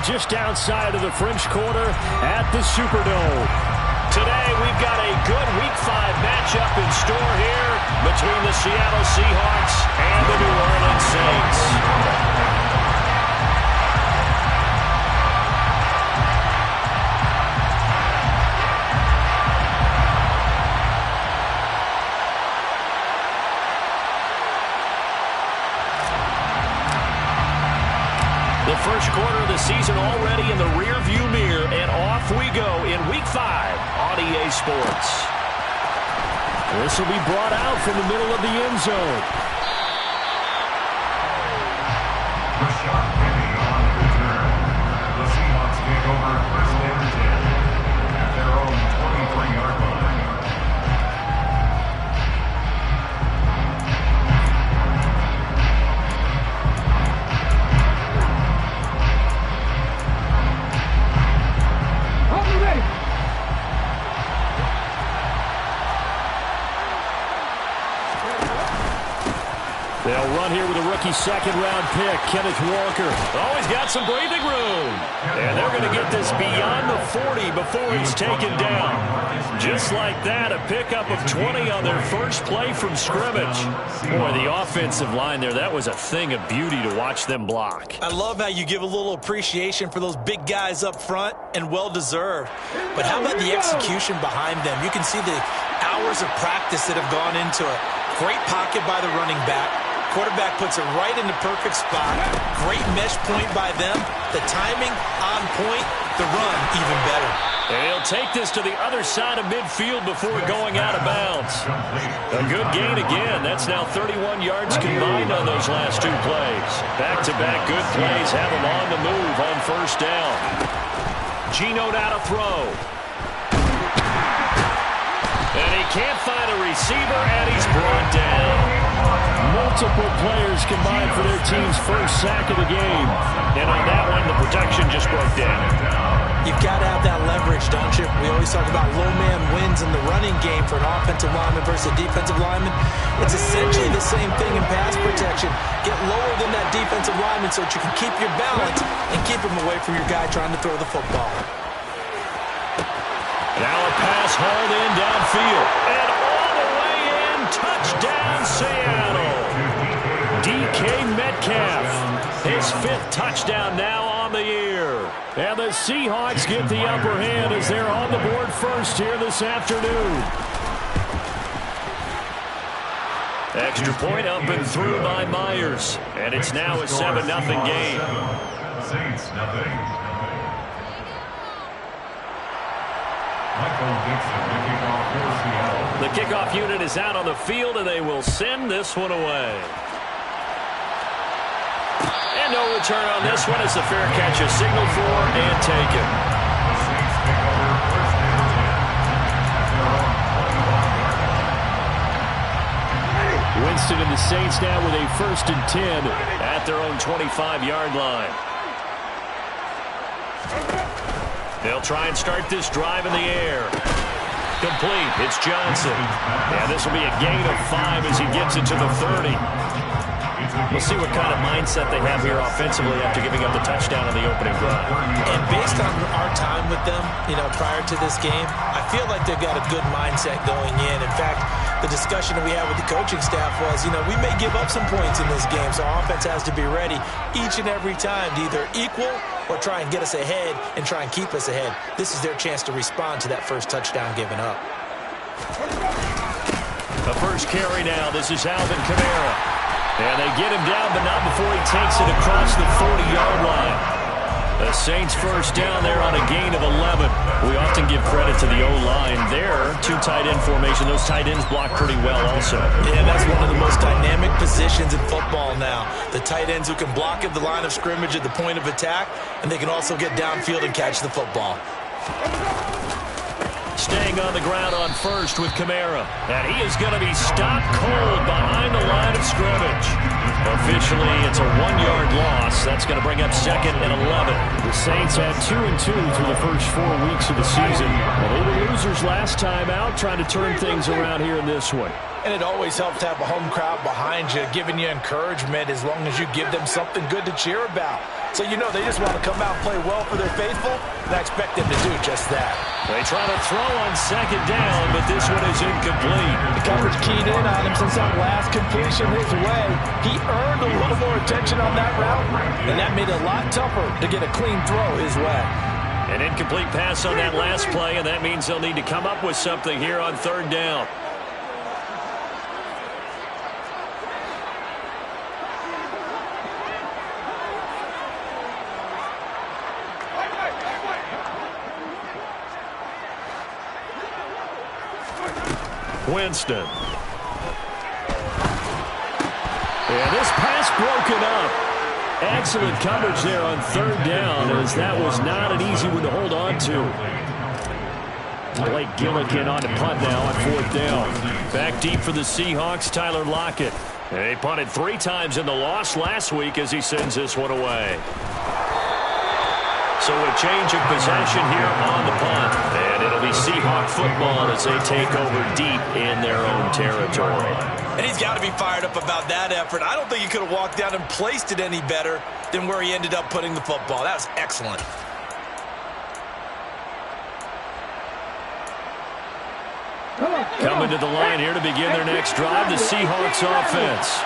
just outside of the French Quarter at the Superdome. Today, we've got a good Week 5 matchup in store here between the Seattle Seahawks and the New Orleans Saints. The first quarter of the season already in the rear-view mirror, and off we go in Week 5 on EA Sports. This will be brought out from the middle of the end zone. Rashad Penny on the return. The Seahawks take over first and 10 at their own 23-yard line. They'll run here with a rookie second-round pick, Kenneth Walker. Always got some breathing room. And they're going to get this beyond the 40 before he's taken down. Just like that, a pickup of 20 on their first play from scrimmage. Boy, the offensive line there, that was a thing of beauty to watch them block. I love how you give a little appreciation for those big guys up front, and well-deserved. But how about the execution behind them? You can see the hours of practice that have gone into it. Great pocket by the running back. Quarterback puts it right in the perfect spot. Great mesh point by them. The timing on point. The run even better. And he'll take this to the other side of midfield before going out of bounds. A good gain again. That's now 31 yards combined on those last two plays. Back-to-back good plays have him on the move on first down. Geno now to throw. And he can't find a receiver, and he's brought down. Multiple players combined for their team's first sack of the game. And on that one, the protection just broke down. You've got to have that leverage, don't you? We always talk about low man wins in the running game for an offensive lineman versus a defensive lineman. It's essentially the same thing in pass protection. Get lower than that defensive lineman so that you can keep your balance and keep him away from your guy trying to throw the football. Now a pass hauled in downfield. And all the way in, touchdown Seattle. DK Metcalf, his 5th touchdown now on the year. And the Seahawks get the upper hand as they're on the board first here this afternoon. Extra point up and through by Myers. And it's now a 7-0 game. Saints, nothing. The kickoff unit is out on the field, and they will send this one away. And no return on this one as the fair catch is signaled for and taken. Winston and the Saints now with a 1st and 10 at their own 25-yard line. They'll try and start this drive in the air. Complete. It's Johnson. And this will be a gain of 5 as he gets it to the 30. We'll see what kind of mindset they have here offensively after giving up the touchdown in the opening drive. And based on our time with them, prior to this game, I feel like they've got a good mindset going in. In fact, the discussion that we had with the coaching staff was, we may give up some points in this game, so our offense has to be ready each and every time to either equal or try and get us ahead and try and keep us ahead. This is their chance to respond to that first touchdown given up. The first carry now. This is Alvin Kamara. And they get him down, but not before he takes it across the 40-yard line. The Saints first down there on a gain of 11. We often give credit to the O-line there. 2 tight end formation. Those tight ends block pretty well also. Yeah, that's one of the most dynamic positions in football now. The tight ends who can block at the line of scrimmage at the point of attack, and they can also get downfield and catch the football. Staying on the ground on first with Kamara. And he is going to be stopped cold behind the line of scrimmage. Officially, it's a 1-yard loss. That's going to bring up 2nd and 11. The Saints had 2-2 through the first 4 weeks of the season. Well, they were losers last time out, trying to turn things around here in this one. And it always helps to have a home crowd behind you, giving you encouragement as long as you give them something good to cheer about. So you know they just want to come out and play well for their faithful, and I expect them to do just that. They try to throw on second down, but this one is incomplete. The coverage keyed in on him since that last completion his way. He earned a little more attention on that route, and that made it a lot tougher to get a clean throw his way. An incomplete pass on that last play, and that means they'll need to come up with something here on third down. Winston. And this pass broken up. Excellent coverage there on third down, as that was not an easy one to hold on to. Blake Gillikin on the punt now on fourth down. Back deep for the Seahawks, Tyler Lockett. They punted 3 times in the loss last week as he sends this one away. So a change of possession here on the punt. And it'll be Seahawk football as they take over deep in their own territory. And he's got to be fired up about that effort. I don't think he could have walked down and placed it any better than where he ended up putting the football. That was excellent. Coming to the line here to begin their next drive, the Seahawks offense.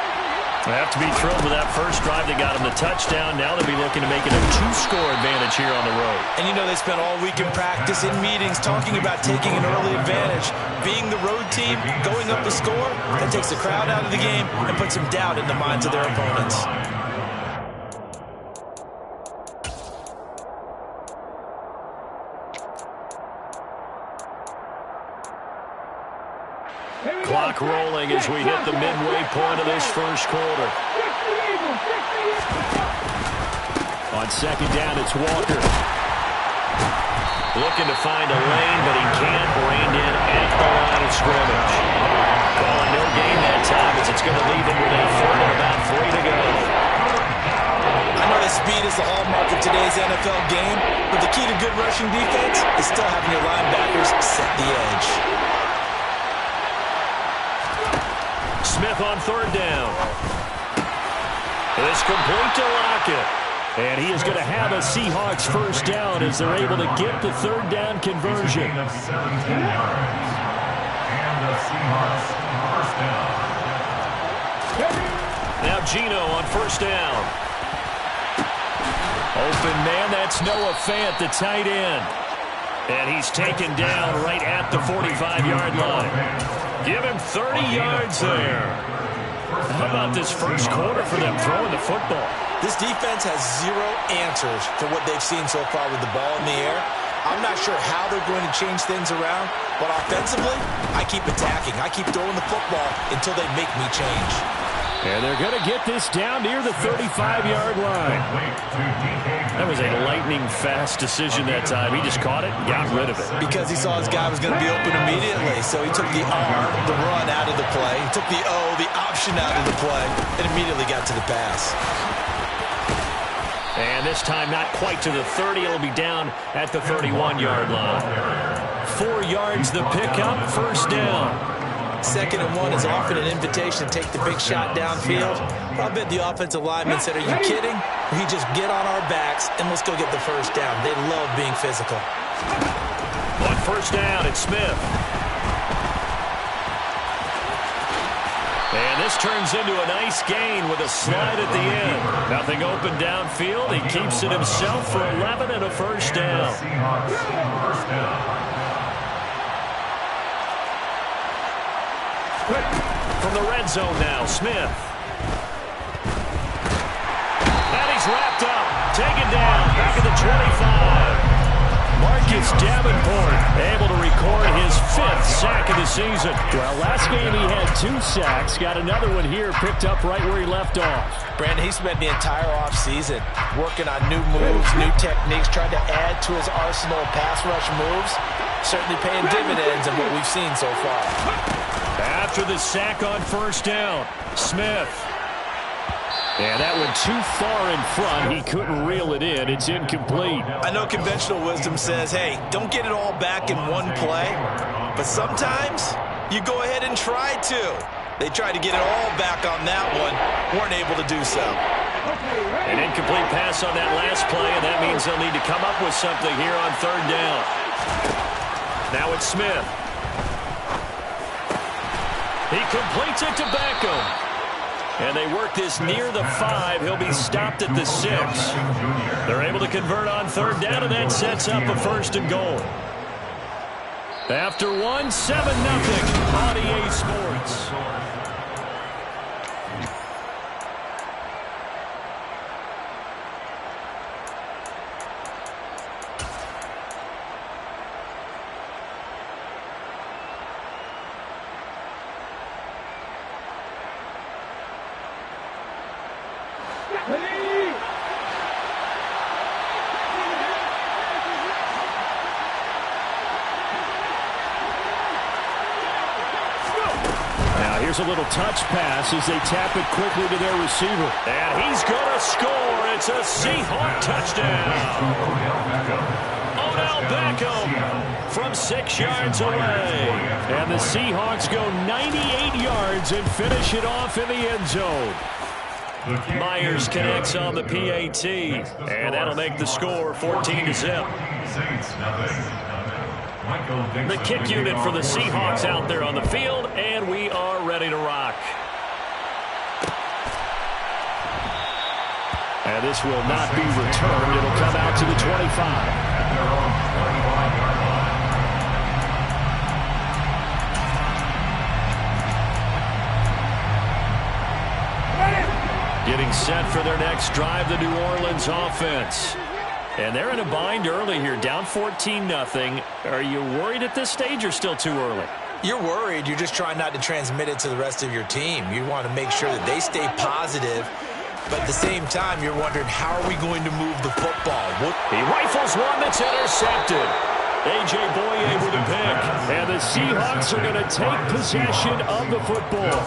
They have to be thrilled with that first drive. They got them the touchdown. Now they'll be looking to make it a 2-score advantage here on the road. And you know they spent all week in practice, in meetings, talking about taking an early advantage. Being the road team, going up the score, that takes the crowd out of the game and puts some doubt in the minds of their opponents. Clock rolling as we hit the midway point of this first quarter. On second down, it's Walker. Looking to find a lane, but he can't. Reined in at the line of scrimmage. Calling no gain that time as it's going to leave him with a third and about 3 to go. I know that speed is the hallmark of today's NFL game, but the key to good rushing defense is still having your linebackers set the edge. Smith on third down. It's complete to Lockett. And he is going to have a Seahawks first down as they're able to get the third down conversion. And the Seahawks first down. Now Gino on first down. Open man, that's Noah Fant, the tight end. And he's taken down right at the 45-yard line. Give him 30 yards there. How about this first quarter for them throwing the football? This defense has zero answers for what they've seen so far with the ball in the air. I'm not sure how they're going to change things around, but offensively, I keep attacking. I keep throwing the football until they make me change. And they're going to get this down near the 35-yard line. That was a lightning-fast decision that time. He just caught it and got rid of it. Because he saw his guy was going to be open immediately, so he took the R, the run, out of the play. He took the O, the option, out of the play, and immediately got to the pass. And this time not quite to the 30. It'll be down at the 31-yard line. 4 yards the pickup, first down. 2nd and 1 is often an invitation to take the big shot downfield. I bet the offensive lineman said, are you kidding? We just get on our backs and let's go get the first down. They love being physical. On first down, it's Smith. And this turns into a nice gain with a slide at the end. Nothing open downfield. He keeps it himself for 11 and a first down. From the red zone now, Smith. And he's wrapped up. Taken down. Back at the 25. Marcus Davenport able to record his 5th sack of the season. Well, last game he had 2 sacks. Got another one here picked up right where he left off. Brandon, he spent the entire offseason working on new moves, new techniques, trying to add to his arsenal of pass rush moves. Certainly paying dividends in what we've seen so far. After the sack on first down, Smith. And that went too far in front. He couldn't reel it in. It's incomplete. I know conventional wisdom says, hey, don't get it all back in one play. But sometimes you go ahead and try to. They tried to get it all back on that one. Weren't able to do so. An incomplete pass on that last play, and that means they'll need to come up with something here on third down. Now it's Smith. He completes it to Beckham. And they work this near the 5. He'll be stopped at the 6. They're able to convert on third down, and that sets up a 1st and goal. After 1, 7-0 on EA Sports. Here's a little touch pass as they tap it quickly to their receiver. And he's going to score. It's a Seahawk touchdown. Odell Beckham from 6 yards away. And the Seahawks go 98 yards and finish it off in the end zone. Myers connects on the PAT. And that'll make the score 14-0. The kick unit for the Seahawks out there on the field, and we are ready to rock. And this will not be returned. It'll come out to the 25. Getting set for their next drive, the New Orleans offense. And they're in a bind early here, down 14-0. Are you worried at this stage or still too early? You're worried. You're just trying not to transmit it to the rest of your team. You want to make sure that they stay positive. But at the same time, you're wondering, how are we going to move the football? He rifles one that's intercepted. A.J. Boye with a pick. And the Seahawks are going to take possession of the football.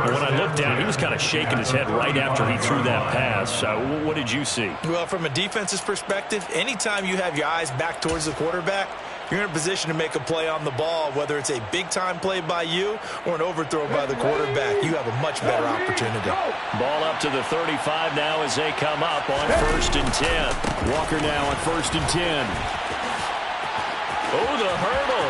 When I looked down, he was kind of shaking his head right after he threw that pass. What did you see? Well, from a defense's perspective, anytime you have your eyes back towards the quarterback, you're in a position to make a play on the ball, whether it's a big-time play by you or an overthrow by the quarterback. You have a much better opportunity. Ball up to the 35 now as they come up on 1st and 10. Walker now on 1st and 10. Oh, the hurdle.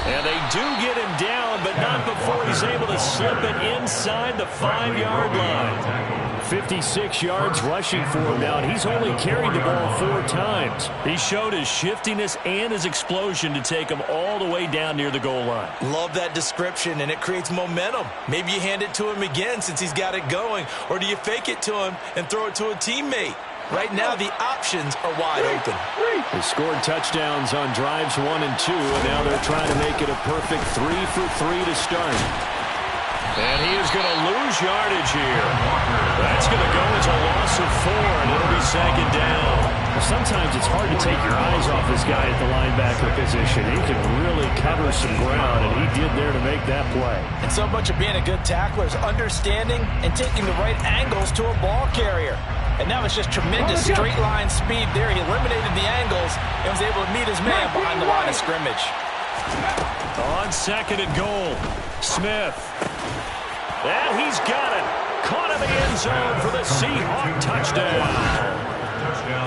And they do get him down, but not before he's able to slip it inside the 5-yard line. 56 yards rushing for him now, and he's only carried the ball 4 times. He showed his shiftiness and his explosion to take him all the way down near the goal line. Love that description, and it creates momentum. Maybe you hand it to him again since he's got it going, or do you fake it to him and throw it to a teammate? Right now, the options are wide open. They scored touchdowns on drives 1 and 2, and now they're trying to make it a perfect 3 for 3 to start. And he is going to lose yardage here. That's going to go as a loss of 4, and it'll be 2nd down. Well, sometimes it's hard to take your eyes off this guy at the linebacker position. He can really cover some ground, and he did there to make that play. And so much of being a good tackler is understanding and taking the right angles to a ball carrier. And now it's just tremendous straight line speed there. He eliminated the angles and was able to meet his man behind the line of scrimmage. On 2nd and goal, Smith. And he's got it. Caught in the end zone for the Seahawk touchdown.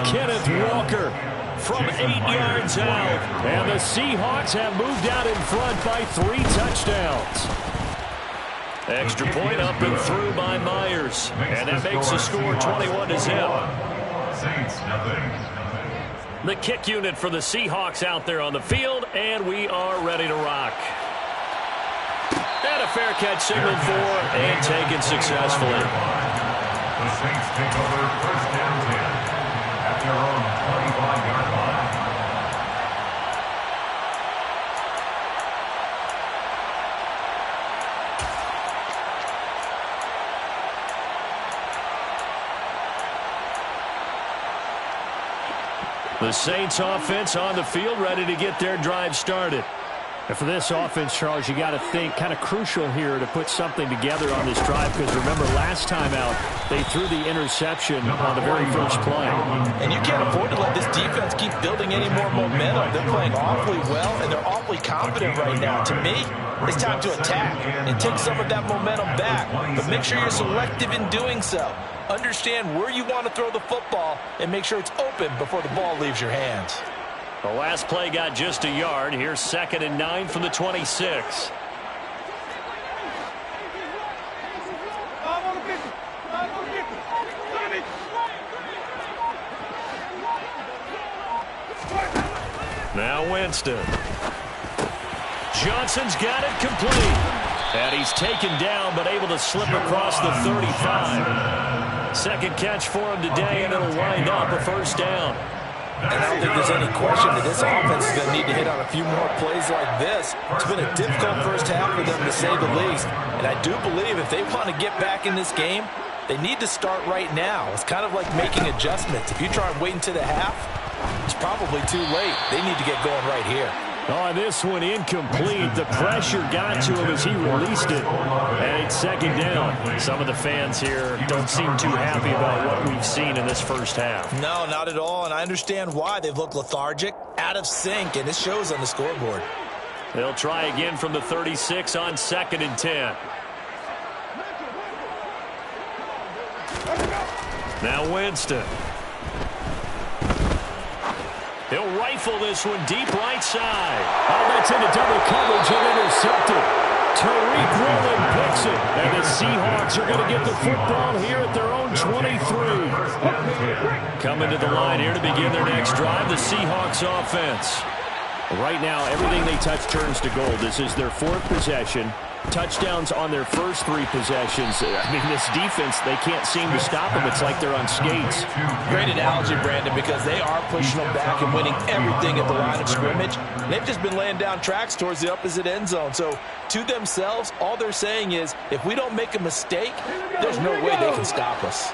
Kenneth Walker from 8 yards out. And the Seahawks have moved out in front by 3 touchdowns. Extra point up and through by Myers. And that makes the score 21-0. The kick unit for the Seahawks out there on the field, and we are ready to rock. And a fair catch signaled for and taken successfully. The Saints take over 1st and 10 at their own 25-yard line. The Saints offense on the field ready to get their drive started. And for this offense, Charles, you got to think kind of crucial here to put something together on this drive, because remember last time out they threw the interception on the very first play. And you can't afford to let this defense keep building any more momentum. They're playing awfully well, and they're awfully confident right now. To me, it's time to attack and take some of that momentum back. But make sure you're selective in doing so. Understand where you want to throw the football and make sure it's open before the ball leaves your hands. The last play got just a yard. Here's 2nd and 9 from the 26. Now Winston. Johnson's got it complete. And he's taken down, but able to slip across the 35. Second catch for him today, and it'll wind up a first down. And I don't think there's any question that this offense is going to need to hit on a few more plays like this. It's been a difficult first half for them, to say the least. And I do believe if they want to get back in this game, they need to start right now. It's kind of like making adjustments. If you try and wait until the half, it's probably too late. They need to get going right here. Oh, this one incomplete. The pressure got to him as he released it. And it's 2nd down. Some of the fans here don't seem too happy about what we've seen in this first half. No, not at all. And I understand why. They've looked lethargic, out of sync, and it shows on the scoreboard. They'll try again from the 36 on 2nd and 10. Now Winston. He'll rifle this one deep right side. Oh, that's into double coverage and intercepted. Tariq Woolen picks it. And the Seahawks are going to get the football here at their own 23. Coming to the line here to begin their next drive, the Seahawks offense. Right now, everything they touch turns to gold. This is their 4th possession. Touchdowns on their first 3 possessions. I mean, this defense, they can't seem to stop them. It's like they're on skates. Great analogy, Brandon, because they are pushing them back and winning everything at the line of scrimmage. They've just been laying down tracks towards the opposite end zone. So, to themselves, all they're saying is, if we don't make a mistake, there's no way they can stop us.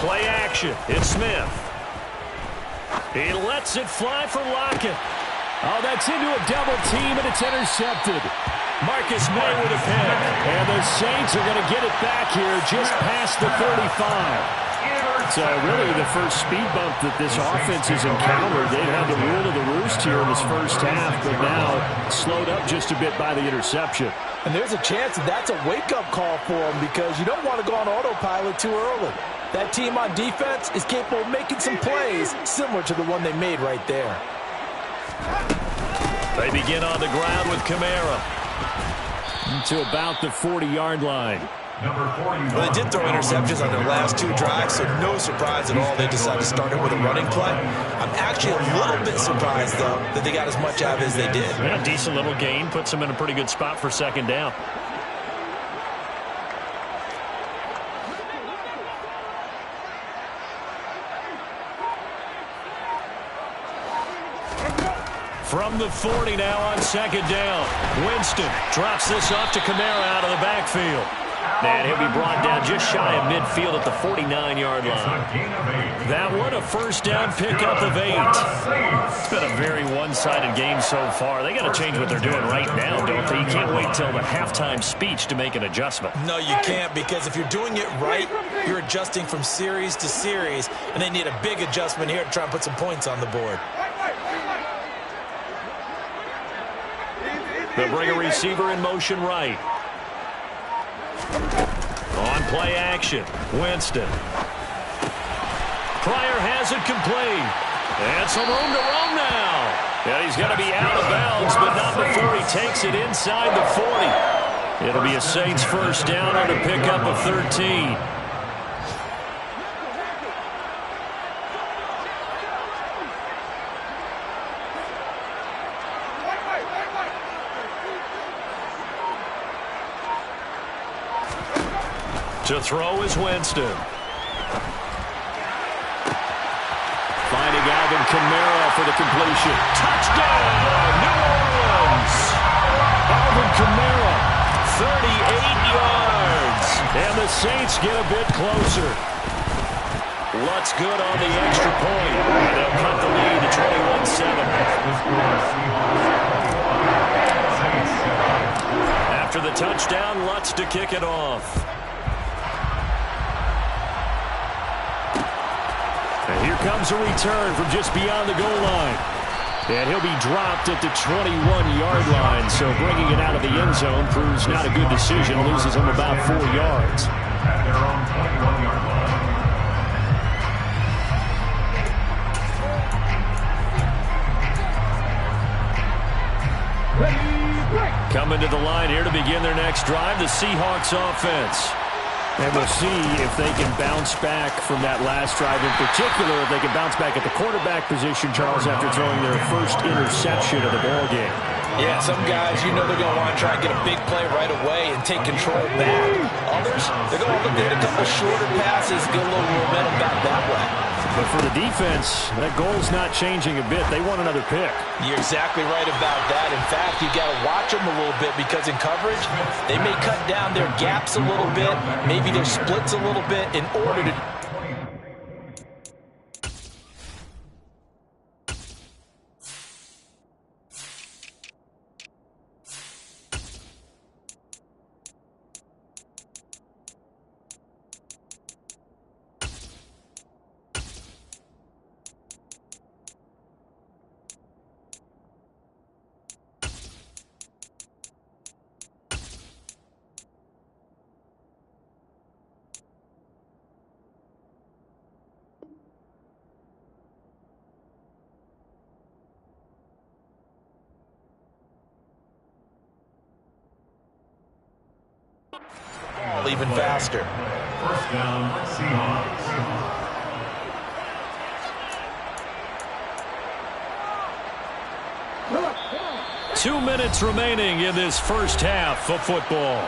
Play action. It's Smith. He lets it fly for Lockett. Oh, that's into a double team, and it's intercepted. Marcus May with a pick. And the Saints are going to get it back here just past the 35. So really the first speed bump that this offense has encountered. They've had the rule of the roost here in this first half, but now slowed up just a bit by the interception. And there's a chance that that's a wake-up call for them, because you don't want to go on autopilot too early. That team on defense is capable of making some plays similar to the one they made right there. They begin on the ground with Kamara to about the 40-yard line. Well, they did throw interceptions on their last 2 drives, so no surprise at all they decided to start it with a running play. I'm actually a little bit surprised, though, that they got as much out of it as they did. Yeah, decent little gain. Puts them in a pretty good spot for 2nd down. From the 40 now on 2nd down. Winston drops this off to Kamara out of the backfield. And he'll be brought down just shy of midfield at the 49-yard line. That one a first down pickup of 8. It's been a very one-sided game so far. They got to change what they're doing right now, don't they? You can't wait till the halftime speech to make an adjustment. No, you can't, because if you're doing it right, you're adjusting from series to series, and they need a big adjustment here to try and put some points on the board. They'll bring a receiver in motion right. On play action, Winston. Pryor has it complete. And some room to roam now. And he's going to be out of bounds, but not before he takes it inside the 40. It'll be a Saints first down on a pickup of 13. To throw is Winston. Finding Alvin Kamara for the completion. Touchdown, New Orleans. Alvin Kamara, 38 yards. And the Saints get a bit closer. Lutz good on the extra point. And they'll cut the lead to 21-7. After the touchdown, Lutz to kick it off. And here comes a return from just beyond the goal line. And he'll be dropped at the 21-yard line. So bringing it out of the end zone proves not a good decision. Loses him about 4 yards. At their own 21-yard line. Coming to the line here to begin their next drive, the Seahawks offense. And we'll see if they can bounce back from that last drive. In particular, if they can bounce back at the quarterback position, Charles, after throwing their first interception of the ballgame. Yeah, some guys, you know they're going to want to try and get a big play right away and take control back. Others, they're going to look at a couple shorter passes, get a little momentum back that way. But for the defense, that goal's not changing a bit. They want another pick. You're exactly right about that. In fact, you got to watch them a little bit because in coverage, they may cut down their gaps a little bit, maybe their splits a little bit in order to... even faster. First down, Seahawks. 2 minutes remaining in this first half of football.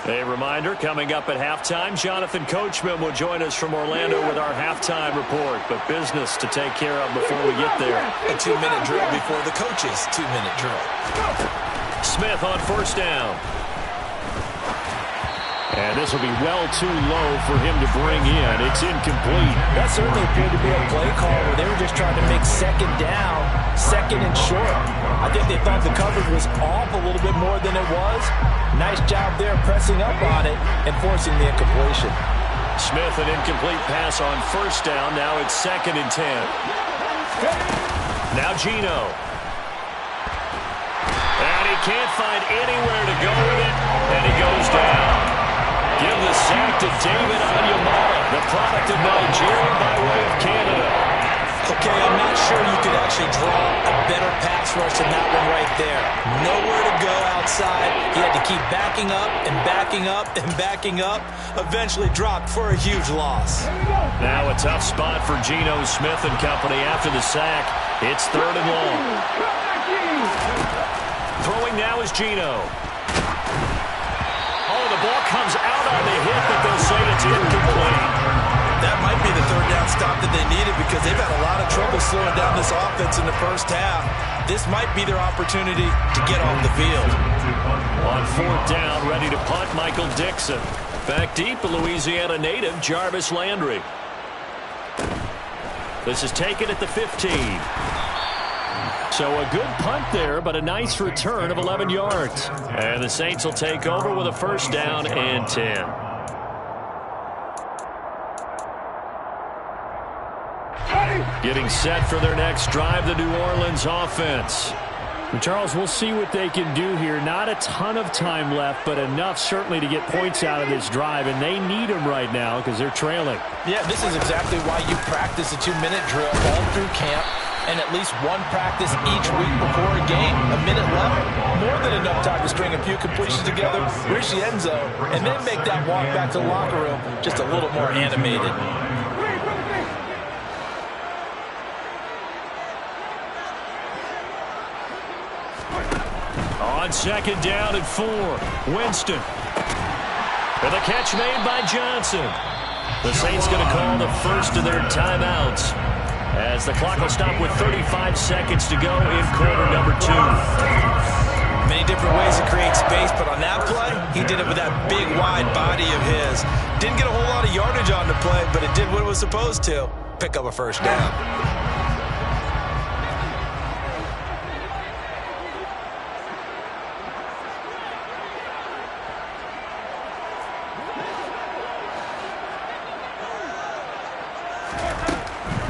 A reminder, coming up at halftime, Jonathan Coachman will join us from Orlando with our halftime report. But business to take care of before we get there. A 2-minute drill before the coach's 2-minute drill. Smith on first down. And this will be well too low for him to bring in. It's incomplete. That certainly appeared to be a play call where they were just trying to make second down, second and short. I think they thought the coverage was off a little bit more than it was. Nice job there pressing up on it and forcing the incompletion. Smith, an incomplete pass on first down. Now it's 2nd and 10. Now Geno. And he can't find anywhere to go with it. And he goes down. Give the sack to David Onyemata, the product of Nigeria by way of Canada. Okay, I'm not sure you could actually draw a better pass rush than that one right there. Nowhere to go outside. He had to keep backing up and backing up and backing up. Eventually dropped for a huge loss. Now a tough spot for Geno Smith and company after the sack. It's 3rd and long. Throwing now is Geno. Oh, the ball comes out on the hit, but they'll say it's incomplete. That might be the 3rd down stop that they needed because they've had a lot of trouble slowing down this offense in the first half. This might be their opportunity to get off the field. On 4th down, ready to punt, Michael Dixon. Back deep, a Louisiana native, Jarvis Landry. This is taken at the 15. So a good punt there, but a nice return of 11 yards. And the Saints will take over with a first down and 10. Getting set for their next drive, the New Orleans offense. Charles, we'll see what they can do here. Not a ton of time left, but enough certainly to get points out of this drive, and they need them right now because they're trailing. Yeah, this is exactly why you practice a 2-minute drill all through camp and at least one practice each week before a game. A minute left, more than enough time to string a few completions together, reach the end zone, and then make that walk back to the locker room just a little more animated. On 2nd down and 4, Winston. And the catch made by Johnson. The Saints going to call the first of their timeouts as the clock will stop with 35 seconds to go in quarter number 2. Many different ways to create space, but on that play, he did it with that big, wide body of his. Didn't get a whole lot of yardage on the play, but it did what it was supposed to. Pick up a first down.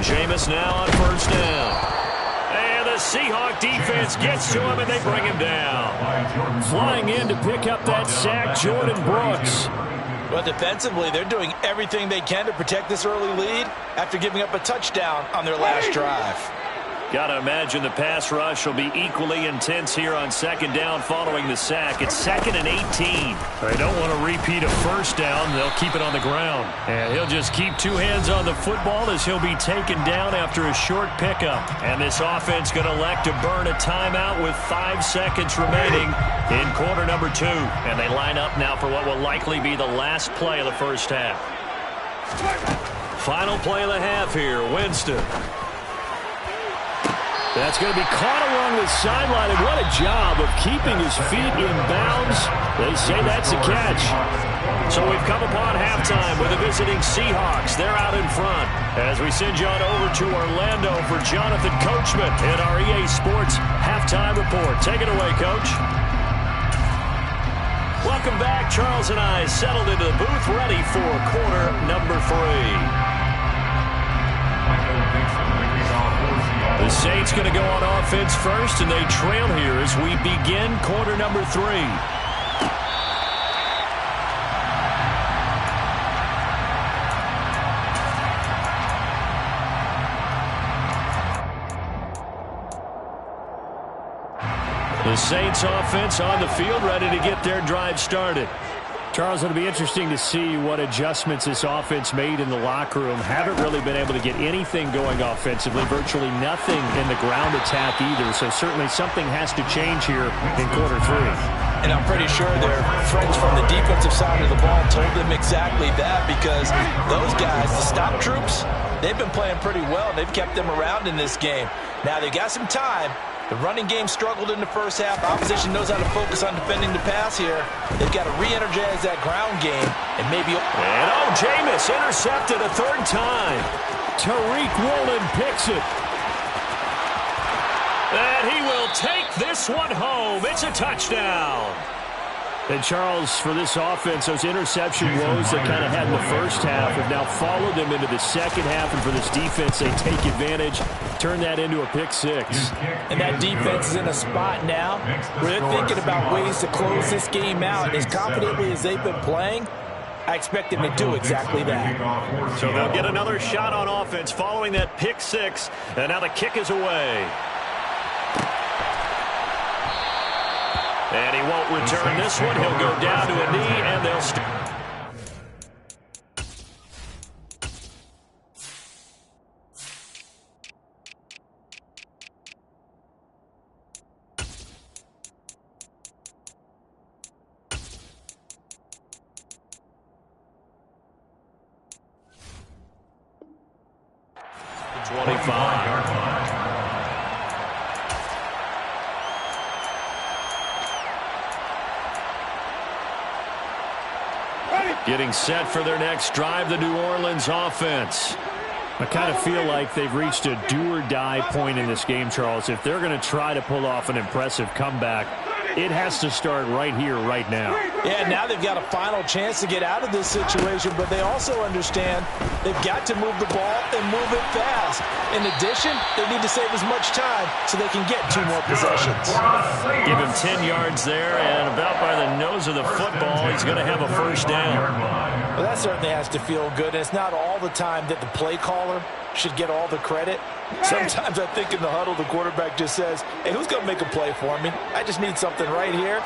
Jameis now on first down. And the Seahawk defense gets to him, and they bring him down. Flying in to pick up that sack, Jordan Brooks. Well, defensively, they're doing everything they can to protect this early lead after giving up a touchdown on their last drive. Got to imagine the pass rush will be equally intense here on second down following the sack. It's 2nd and 18. They don't want to repeat a first down. They'll keep it on the ground. And he'll just keep two hands on the football as he'll be taken down after a short pickup. And this offense going to elect to burn a timeout with 5 seconds remaining in quarter number 2. And they line up now for what will likely be the last play of the first half. Final play of the half here, Winston. That's going to be caught along the sideline, and what a job of keeping his feet in bounds. They say that's a catch. So we've come upon halftime with the visiting Seahawks. They're out in front. As we send you on over to Orlando for Jonathan Coachman in our EA Sports Halftime Report. Take it away, Coach. Welcome back. Charles and I settled into the booth, ready for quarter number 3. The Saints going to go on offense first, and they trail here as we begin quarter number 3. The Saints offense on the field, ready to get their drive started. Charles, it'll be interesting to see what adjustments this offense made in the locker room. Haven't really been able to get anything going offensively, virtually nothing in the ground attack either. So certainly something has to change here in quarter 3. And I'm pretty sure their friends from the defensive side of the ball told them exactly that, because those guys, the stop troops, they've been playing pretty well. They've kept them around in this game. Now they got some time. The running game struggled in the first half. Opposition knows how to focus on defending the pass here. They've got to re-energize that ground game and maybe... And Jameis intercepted a 3rd time. Tariq Woolen picks it. And he will take this one home. It's a touchdown. And Charles, for this offense, those interception woes they kind of had in the first half have now followed them into the second half. And for this defense, they take advantage, turn that into a pick 6. And that defense is in a spot now where they're thinking about ways to close this game out. And as confidently as they've been playing, I expect them to do exactly that. So they'll get another shot on offense following that pick 6. And now the kick is away. And he won't return this one. He'll go down to a knee, and they'll start. Getting set for their next drive, the New Orleans offense. I kind of feel like they've reached a do-or-die point in this game, Charles. If they're going to try to pull off an impressive comeback, it has to start right here, right now. Yeah, now they've got a final chance to get out of this situation, but they also understand they've got to move the ball and move it fast. In addition, they need to save as much time so they can get 2 more possessions. Give him 10 yards there, and about by the nose of the football, he's going to have a first down. Well, that certainly has to feel good. And it's not all the time that the play caller should get all the credit. Sometimes I think in the huddle, the quarterback just says, hey, who's going to make a play for me? I just need something right here.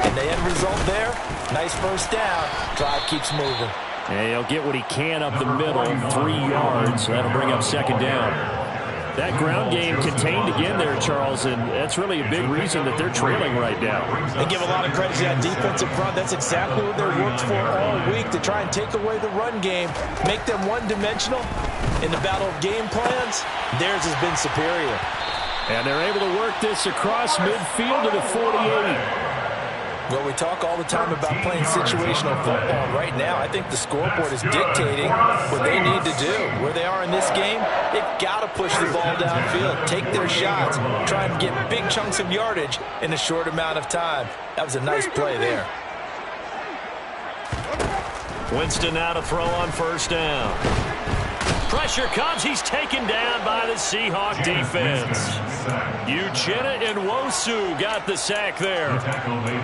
And the end result there, nice first down. Drive keeps moving. And he'll get what he can up the middle, 3 yards. That'll bring up second down. That ground game contained again there, Charles, and that's really a big reason that they're trailing right now. They give a lot of credit to that defensive front. That's exactly what they worked for all week, to try and take away the run game, make them one-dimensional. In the battle of game plans, theirs has been superior. And they're able to work this across midfield to the 48. Well, we talk all the time about playing situational football. Right now, I think the scoreboard is dictating what they need to do. Where they are in this game, they've got to push the ball downfield, take their shots, try and get big chunks of yardage in a short amount of time. That was a nice play there. Winston now to throw on first down. Pressure comes. He's taken down by the Seahawk defense. Uchenna and Nwosu got the sack there.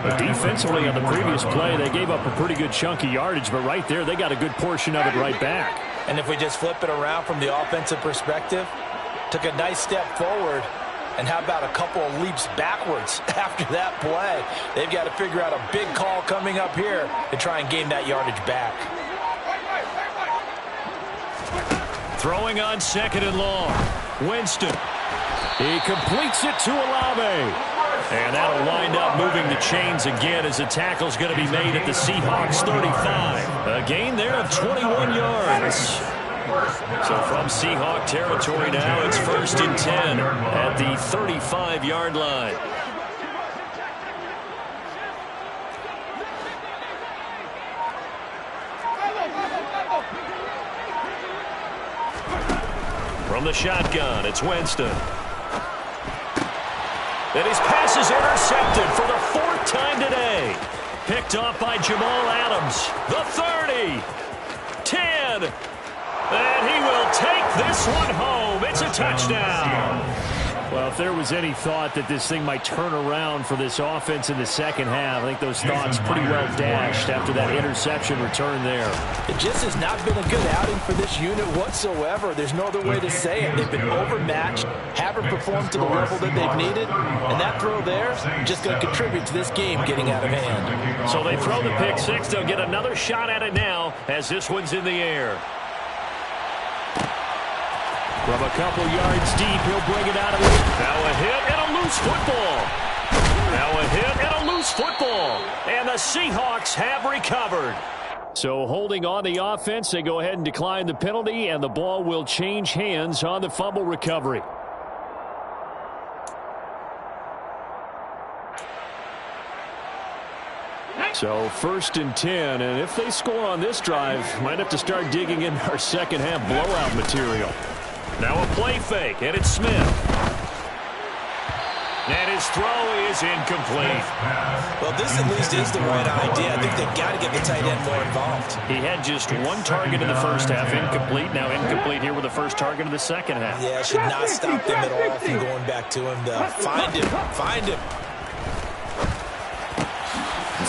But defensively on the previous play, they gave up a pretty good chunk of yardage, but right there, they got a good portion of it right back. And if we just flip it around from the offensive perspective, took a nice step forward, and how about a couple of leaps backwards after that play? They've got to figure out a big call coming up here to try and gain that yardage back. Throwing on second and long. Winston. He completes it to Olave. And that'll wind up moving the chains again as the tackle's going to be made at the Seahawks 35. A gain there of 21 yards. So from Seahawk territory now, it's 1st and 10 at the 35-yard line. From the shotgun, it's Winston. And his pass is intercepted for the 4th time today. Picked off by Jamal Adams. The 30. 10. And he will take this one home. It's a touchdown. Well, if there was any thought that this thing might turn around for this offense in the second half, I think those thoughts pretty well dashed after that interception return there. It just has not been a good outing for this unit whatsoever. There's no other way to say it. They've been overmatched, haven't performed to the level that they've needed, and that throw there just going to contribute to this game getting out of hand. So they throw the pick six. They'll get another shot at it now as this one's in the air. From a couple yards deep, he'll bring it out of it. Now a hit and a loose football. Now a hit and a loose football. And the Seahawks have recovered. So holding on the offense, they go ahead and decline the penalty, and the ball will change hands on the fumble recovery. So 1st and 10, and if they score on this drive, might have to start digging in our second half blowout material. Now a play fake, and it's Smith. And his throw is incomplete. Well, this at least is the right idea. I think they've got to get the tight end more involved. He had just one target in the first half, incomplete. Now incomplete here with the first target of the second half. Yeah, it should not stop them at all from going back to him to find him. Find him.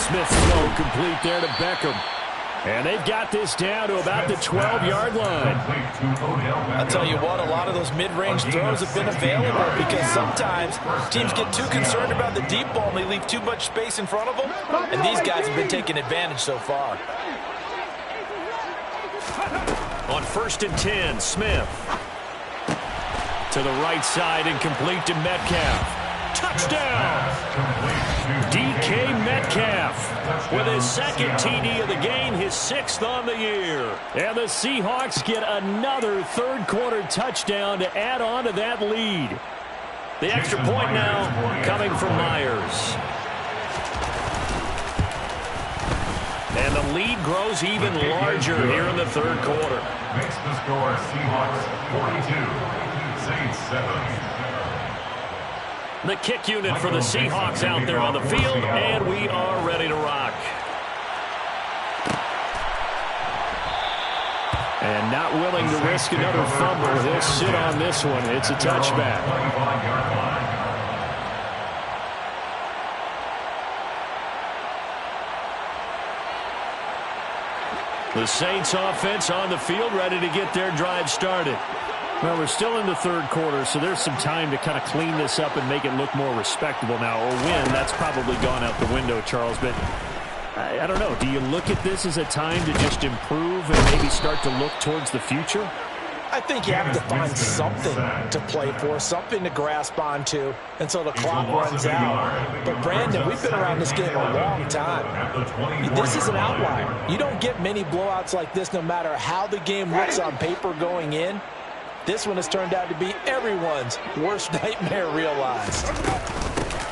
Smith's throw complete there to Beckham. And they've got this down to about the 12-yard line. I'll tell you what, a lot of those mid-range throws have been available because sometimes teams get too concerned about the deep ball and they leave too much space in front of them. And these guys have been taking advantage so far. On 1st and 10, Smith. To the right side and complete to Metcalf. Touchdown! DK Metcalf with his 2nd TD of the game, his 6th on the year. And the Seahawks get another third-quarter touchdown to add on to that lead. The extra point now coming from Myers. And the lead grows even larger here in the third quarter. Makes the score Seahawks 42, Saints 7. The kick unit for the Seahawks out there on the field, and we are ready to rock. And not willing to risk another fumble. He'll sit on this one. It's a touchback. The Saints offense on the field ready to get their drive started. Well, we're still in the third quarter, so there's some time to kind of clean this up and make it look more respectable now. Or win, that's probably gone out the window, Charles. But I don't know. Do you look at this as a time to just improve and maybe start to look towards the future? I think you have to find something to play for, something to grasp onto until the clock runs out. But, Brandon, we've been around this game a long time. This is an outlier. You don't get many blowouts like this no matter how the game looks on paper going in. This one has turned out to be everyone's worst nightmare realized.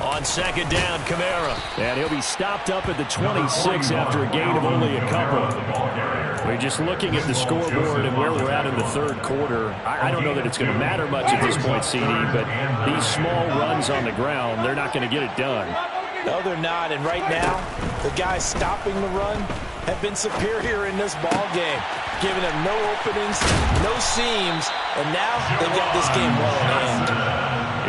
On second down, Kamara. And he'll be stopped up at the 26 after a gain of only a couple. We're just looking at the scoreboard and where we're at in the third quarter. I don't know that it's going to matter much at this point, CD, but these small runs on the ground, they're not going to get it done. No, they're not. And right now, the guys stopping the run have been superior in this ball game, giving them no openings, no seams, and now they've got this game well in hand.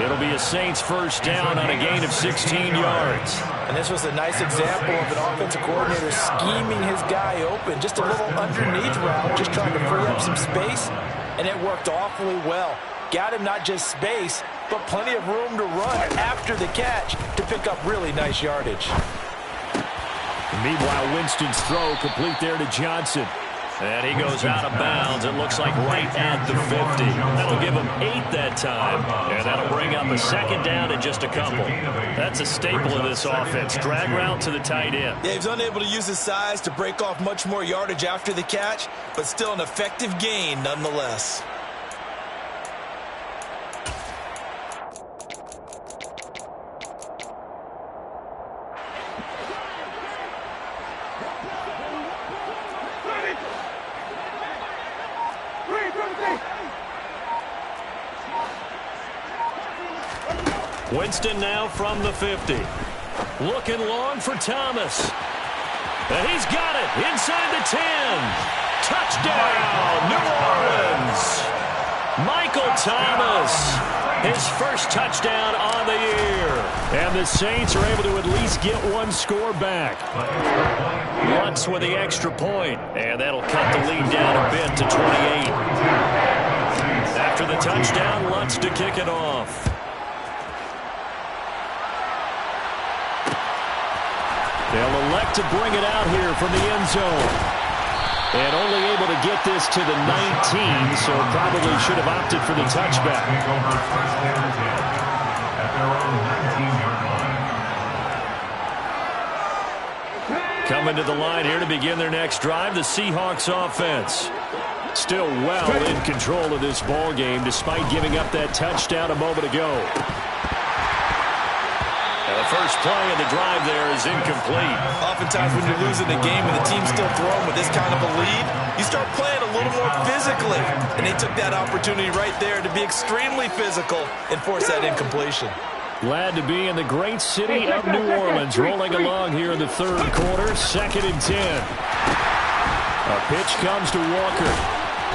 It'll be a Saints first down on a gain of 16 yards. And this was a nice example of an offensive coordinator scheming his guy open. Just a little underneath route, just trying to free up some space, and it worked awfully well. Got him not just space, but plenty of room to run after the catch to pick up really nice yardage. Meanwhile, Winston's throw complete there to Johnson. And he goes out of bounds, it looks like right at the 50. That'll give him 8 that time. And that'll bring up a second down in just a couple. That's a staple of this offense. Drag route to the tight end. Yeah, he's unable to use his size to break off much more yardage after the catch, but still an effective gain nonetheless. Winston now from the 50. Looking long for Thomas. And he's got it inside the 10. Touchdown, New Orleans. Michael Thomas, his first touchdown on the year. And the Saints are able to at least get one score back. Lutz with the extra point. And that'll cut the lead down a bit to 28. After the touchdown, Lutz to kick it off. They'll elect to bring it out here from the end zone. And only able to get this to the 19, so probably should have opted for the touchback. Coming to the line here to begin their next drive, the Seahawks offense. Still well in control of this ball game despite giving up that touchdown a moment ago. The first play of the drive there is incomplete. Oftentimes when you're losing a game and the team's still throwing with this kind of a lead, you start playing a little more physically. And they took that opportunity right there to be extremely physical and force that incompletion. Glad to be in the great city of New Orleans, rolling along here in the third quarter, 2nd and 10. A pitch comes to Walker.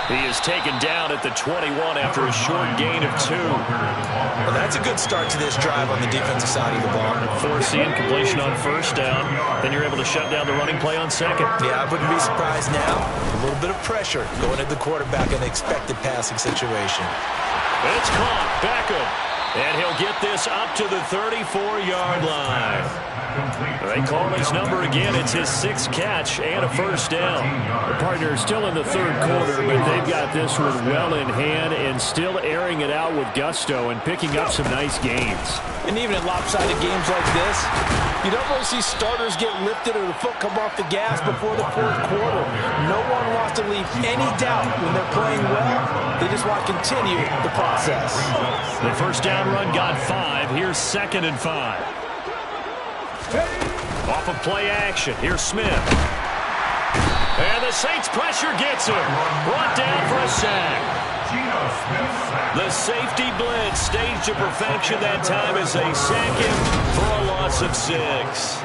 He is taken down at the 21 after a short gain of 2. Well, that's a good start to this drive on the defensive side of the ball. Force the incompletion on first down. Then you're able to shut down the running play on second. Yeah, I wouldn't be surprised now. A little bit of pressure going at the quarterback in the expected passing situation. It's caught. Beckham. And he'll get this up to the 34-yard line. They call his number again. It's his 6th catch and a first down. The partner is still in the third quarter, but they've got this one well in hand and still airing it out with gusto and picking up some nice gains. And even in lopsided games like this, you don't really see starters get lifted or the foot come off the gas before the fourth quarter. No one wants to leave any doubt when they're playing well. They just want to continue the process. The first down run got 5. Here's 2nd and 5. Off of play action. Here's Smith. And the Saints pressure gets him. Brought down for a sack. The safety blitz staged to perfection that time is a second for a loss of 6.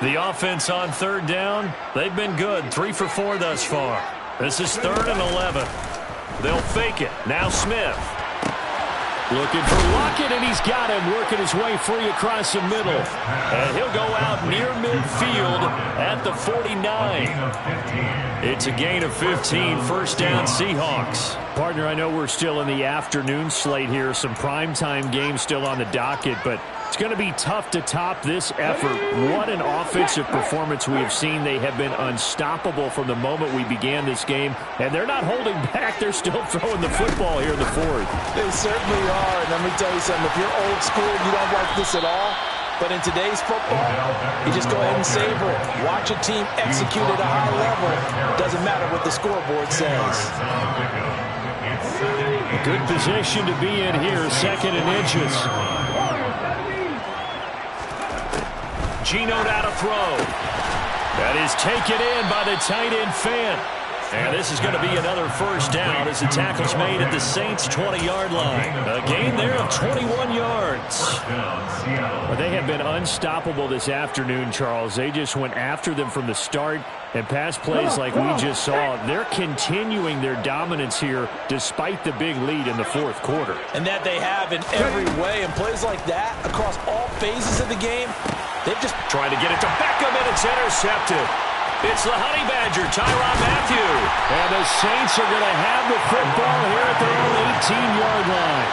The offense on third down, they've been good. 3 for 4 thus far. This is 3rd and 11. They'll fake it. Now Smith. Looking for Lockett, and he's got him working his way free across the middle. And he'll go out near midfield at the 49. It's a gain of 15. First down, Seahawks. Partner, I know we're still in the afternoon slate here. Some primetime games still on the docket, but it's going to be tough to top this effort. What an offensive performance we have seen. They have been unstoppable from the moment we began this game, and they're not holding back. They're still throwing the football here in the fourth. They certainly are, and let me tell you something. If you're old school, you don't like this at all, But in today's football, you just go ahead and savor it. Watch a team execute at a high level. Doesn't matter what the scoreboard says. A good position to be in here, 2nd and inches. Geno out to throw. That is taken in by the tight end Fant. And this is going to be another first down as the tackle's made at the Saints' 20-yard line. A gain there of 21 yards. Well, they have been unstoppable this afternoon, Charles. They just went after them from the start, and pass plays like we just saw. They're continuing their dominance here despite the big lead in the 4th quarter. And that they have in every way. And plays like that across all phases of the game, they've just tried to get it to Beckham, and it's intercepted. It's the Honey Badger, Tyrann Mathieu. And the Saints are going to have the football here at their own 18-yard line.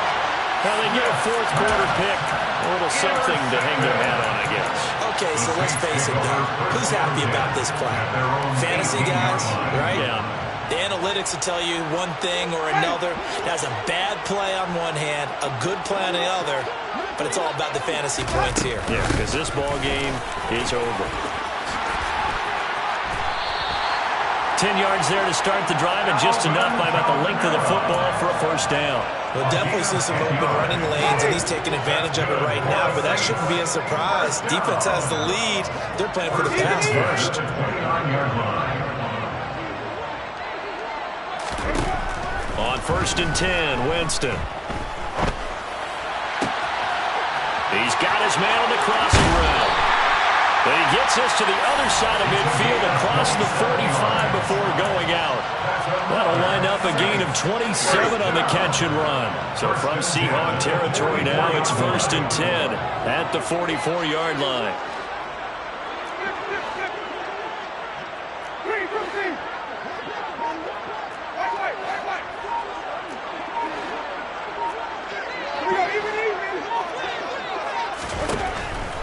Well, they get a 4th quarter pick. A little something to hang their hat on, I guess. Okay, so let's face it, though. Who's happy about this play? Fantasy guys, right? Yeah. The analytics will tell you one thing or another. That's a bad play on one hand, a good play on the other, but it's all about the fantasy points here. Yeah, because this ball game is over. 10 yards there to start the drive, and just enough by about the length of the football for a first down. We'll definitely see some open running lanes, and he's taking advantage of it right now, but that shouldn't be a surprise. Defense has the lead. They're playing for the pass first. On 1st and 10, Winston. He's got his man on the crossing route. But he gets us to the other side of midfield across the 45 before going out. That'll wind up a gain of 27 on the catch and run. So from Seahawk territory now, it's 1st and 10 at the 44-yard line.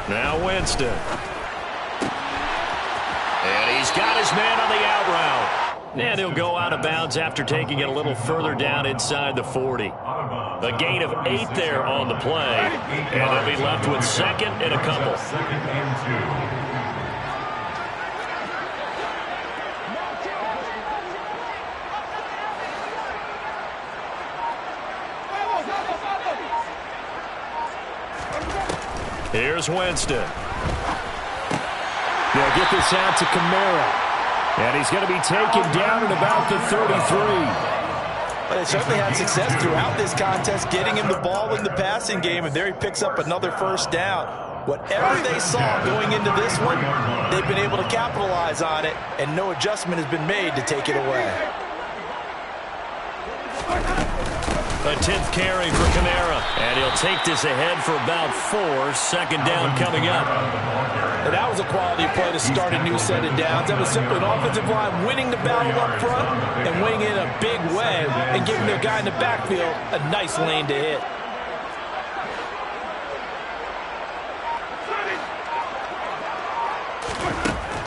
Now Winston. And he's got his man on the out route. And he'll go out of bounds after taking it a little further down inside the 40. A gain of 8 there on the play. And they'll be left with 2nd and a couple. 2nd and 2. Here's Winston. They'll get this out to Kamara. And he's going to be taken down at about the 33. But they certainly had success throughout this contest, getting him the ball in the passing game, and there he picks up another first down. Whatever they saw going into this one, they've been able to capitalize on it, and no adjustment has been made to take it away. A 10th carry for Kamara. And he'll take this ahead for about 4. 2nd down coming up. And that was a quality play to start a new set of downs. That was simply an offensive line winning the battle up front and winning in a big way and giving their guy in the backfield a nice lane to hit.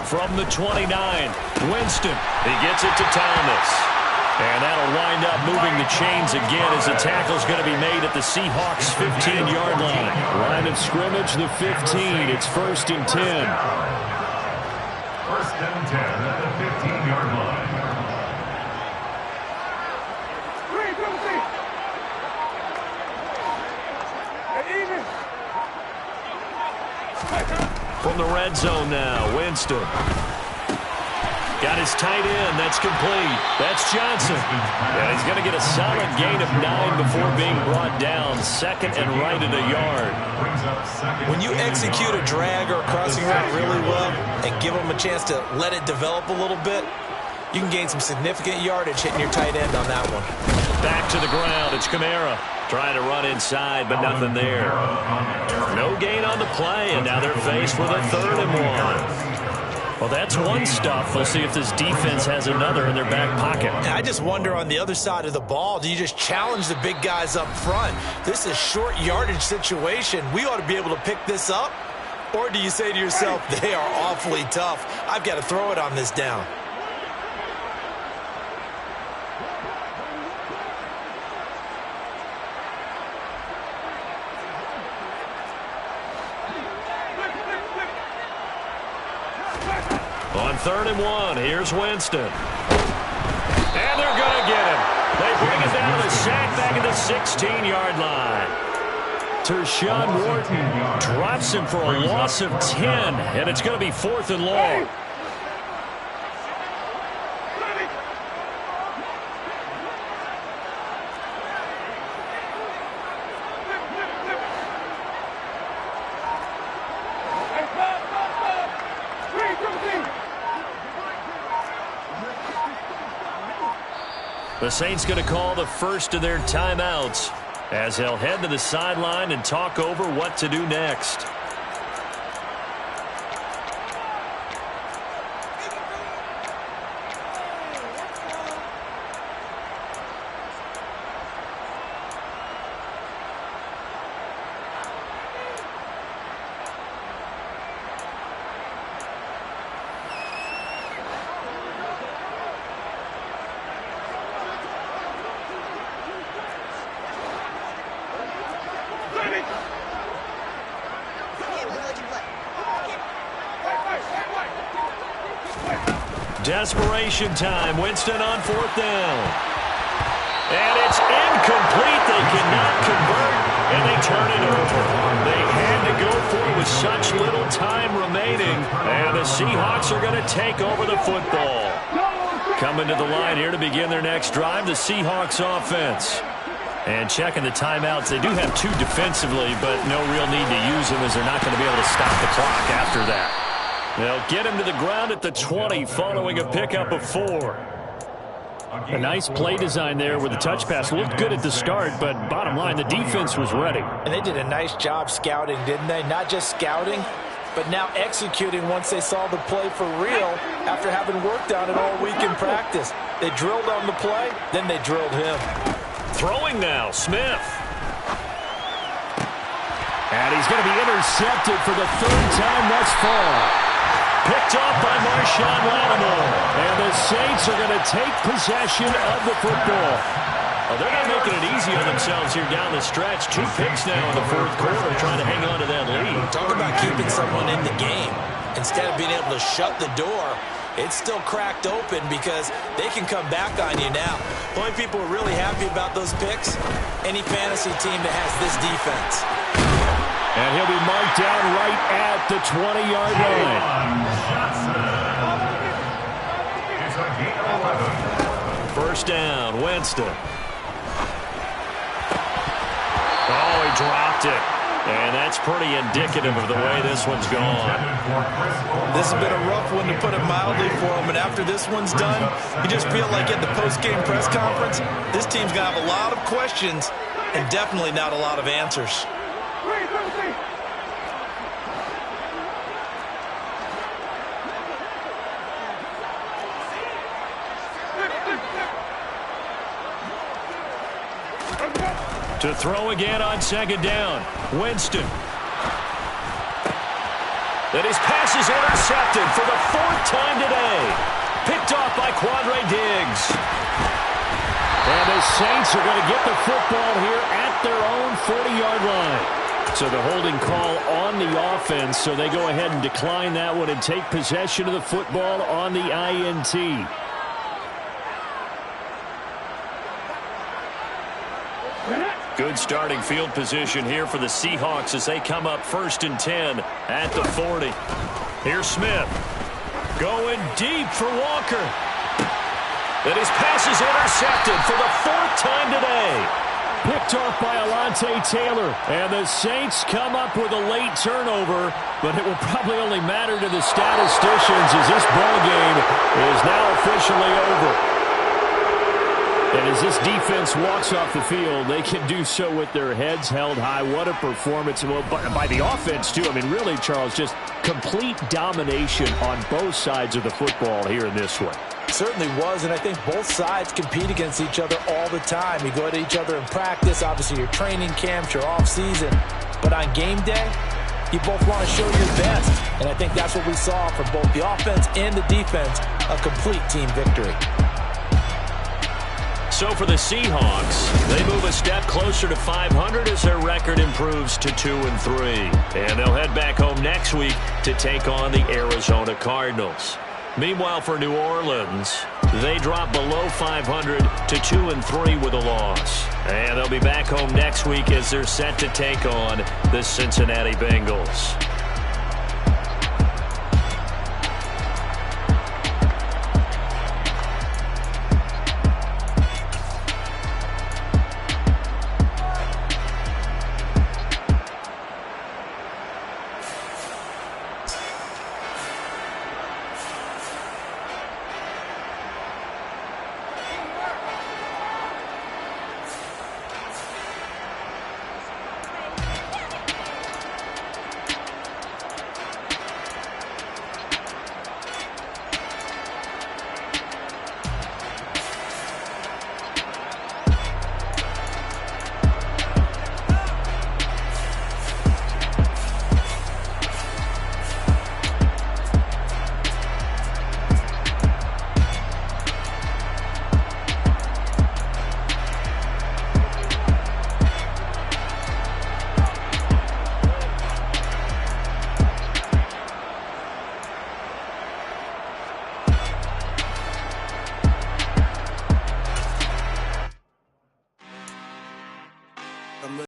From the 29, Winston. He gets it to Thomas. And that'll wind up moving the chains again as the tackle's going to be made at the Seahawks' 15-yard line. Line of scrimmage, the 15. It's 1st and 10. 1st and 10 at the 15-yard line. From the red zone now, Winston. Got his tight end. That's complete. That's Johnson. And he's going to get a solid gain of 9 before being brought down. 2nd and right at a yard. When you execute a drag or a crossing route really well and give them a chance to let it develop a little bit, you can gain some significant yardage hitting your tight end on that one. Back to the ground. It's Kamara trying to run inside, but nothing there. No gain on the play, and now they're faced with a 3rd and 1. Well, that's one stuff. We'll see if this defense has another in their back pocket. And I just wonder on the other side of the ball, do you just challenge the big guys up front? This is a short yardage situation. We ought to be able to pick this up. Or do you say to yourself, they are awfully tough. I've got to throw it on this down. On 3rd and 1, here's Winston. And they're going to get him. They bring it down to the sack back at the 16-yard line. Tershawn Wharton drops him for a loss of 10, and it's going to be 4th and long. The Saints going to call the first of their timeouts as they'll head to the sideline and talk over what to do next. Desperation time. Winston on 4th down. And it's incomplete. They cannot convert, and they turn it over. They had to go for it with such little time remaining, and the Seahawks are going to take over the football. Coming to the line here to begin their next drive, the Seahawks offense. And checking the timeouts, they do have 2 defensively, but no real need to use them as they're not going to be able to stop the clock after that. They'll get him to the ground at the 20 following a pickup of 4. A nice play design there with the touch pass. Looked good at the start, but bottom line, the defense was ready. And they did a nice job scouting, didn't they? Not just scouting, but now executing once they saw the play for real after having worked on it all week in practice. They drilled on the play, then they drilled him. Throwing now, Smith. And he's going to be intercepted for the 3rd time thus far. Picked off by Marshawn Lattimore. And the Saints are going to take possession of the football. Well, they're not making it easy on themselves here down the stretch. 2 picks now in the 4th quarter trying to hang on to that lead. Talk about keeping someone in the game. Instead of being able to shut the door, it's still cracked open because they can come back on you now. The only people who are really happy about those picks, any fantasy team that has this defense. And he'll be marked down right at the 20-yard line. It's a gain of 11. 1st down, Winston. Oh, he dropped it. And that's pretty indicative of the way this one's gone. This has been a rough one, to put it mildly, for him. And after this one's done, you just feel like at the post-game press conference, this team's going to have a lot of questions and definitely not a lot of answers. To throw again on 2nd down. Winston. Then his pass is intercepted for the 4th time today. Picked off by Quandre Diggs. And the Saints are going to get the football here at their own 40-yard line. So the holding call on the offense, so they go ahead and decline that one and take possession of the football on the INT. Good starting field position here for the Seahawks as they come up 1st and 10 at the 40. Here's Smith. Going deep for Walker. And his pass is intercepted for the 4th time today. Picked off by Alontae Taylor. And the Saints come up with a late turnover, but it will probably only matter to the statisticians as this ball game is now officially over. And as this defense walks off the field, they can do so with their heads held high. What a performance. Well, by the offense, too. I mean, really, Charles, just complete domination on both sides of the football here in this one. Certainly was, and I think both sides compete against each other all the time. You go at each other in practice, obviously your training camps, your off-season. But on game day, you both want to show your best. And I think that's what we saw from both the offense and the defense, a complete team victory. So for the Seahawks, they move a step closer to 500 as their record improves to 2-3. And they'll head back home next week to take on the Arizona Cardinals. Meanwhile, for New Orleans, they drop below 500 to 2-3 with a loss. And they'll be back home next week as they're set to take on the Cincinnati Bengals.